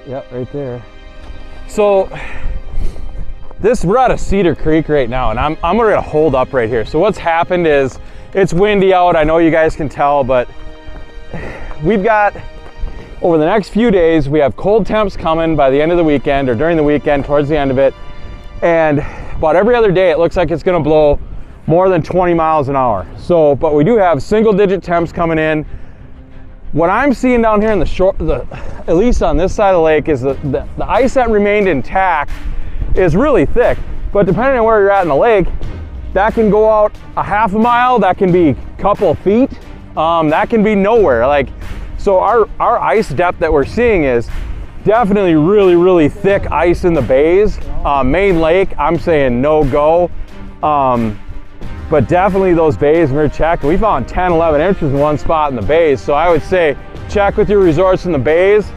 Yep, right there. So we're at a Cedar Creek right now, and I'm gonna hold up right here. So what's happened is it's windy out. I know you guys can tell, but we've got, over the next few days, we have cold temps coming by the end of the weekend or during the weekend, towards the end of it. And about every other day, it looks like it's gonna blow more than 20 miles an hour. So, but we do have single digit temps coming in. What I'm seeing down here in the shore, at least on this side of the lake, is the ice that remained intact is really thick. But depending on where you're at in the lake, that can go out a half a mile, that can be a couple of feet, that can be nowhere. Like, so our ice depth that we're seeing is definitely really, really thick ice in the bays. Main Lake, I'm saying no go. But definitely those bays, we're checking. We found 10, 11 inches in one spot in the bays. So I would say check with your resorts in the bays,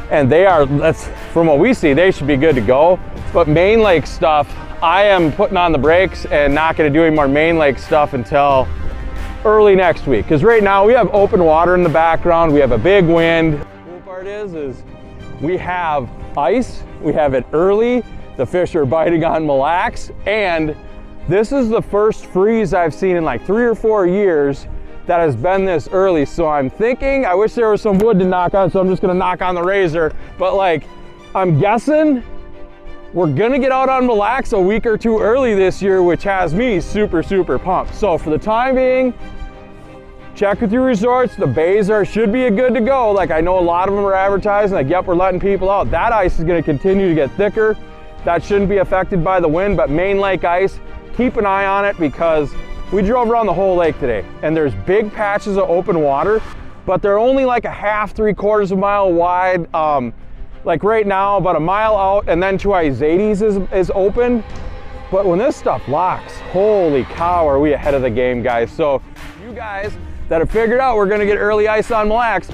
and that's from what we see, they should be good to go. But Main Lake stuff, I am putting on the brakes and not gonna do any more Main Lake stuff until early next week. Because right now we have open water in the background, we have a big wind. The cool part is we have ice, we have it early, the fish are biting on Mille Lacs, and this is the first freeze I've seen in like 3 or 4 years that has been this early. So I'm thinking, I wish there was some wood to knock on, so I'm just gonna knock on the razor. But like, I'm guessing we're gonna get out on Mille Lacs a week or two early this year, which has me super, super pumped. So for the time being, check with your resorts. The bays should be good to go. Like, I know a lot of them are advertising, like, yep, we're letting people out. That ice is gonna continue to get thicker. That shouldn't be affected by the wind, but Main Lake ice, keep an eye on it, because we drove around the whole lake today and there's big patches of open water, but they're only like a half, 3/4 of a mile wide. Like right now, about a mile out, and then to Izades is open. But when this stuff locks, holy cow, are we ahead of the game, guys. So you guys that have figured out we're gonna get early ice on Mille Lacs,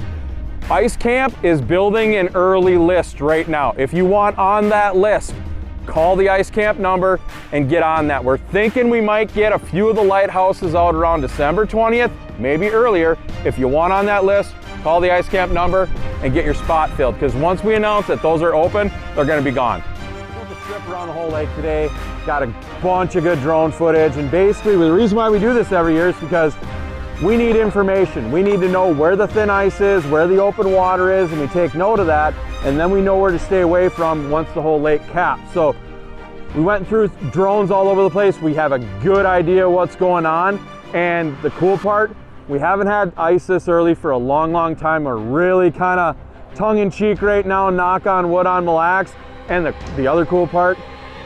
Ice Camp is building an early list right now. If you want on that list, call the Ice Camp number and get on that. We're thinking we might get a few of the lighthouses out around December 20th, maybe earlier. If you want on that list, call the Ice Camp number and get your spot filled, because once we announce that those are open, they're gonna be gone. Took a trip around the whole lake today, got a bunch of good drone footage, and basically the reason why we do this every year is because we need information. We need to know where the thin ice is, where the open water is, and we take note of that, and then we know where to stay away from once the whole lake caps. So we went through drones all over the place. We have a good idea what's going on, and the cool part, we haven't had ice this early for a long, long time. We're really kind of tongue-in-cheek right now, knock on wood on Mille Lacs. And the other cool part,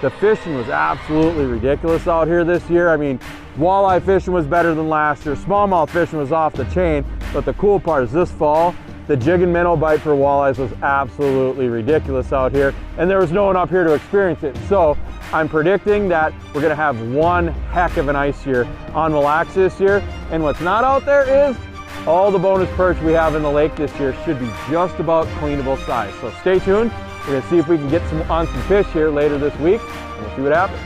the fishing was absolutely ridiculous out here this year. I mean, walleye fishing was better than last year. Smallmouth fishing was off the chain. But the cool part is this fall, the jig and minnow bite for walleyes was absolutely ridiculous out here. And there was no one up here to experience it. So I'm predicting that we're gonna have one heck of an ice year on Mille Lacs this year. And what's not out there is all the bonus perch we have in the lake this year should be just about cleanable size. So stay tuned. We're gonna see if we can get on some fish here later this week, and we'll see what happens.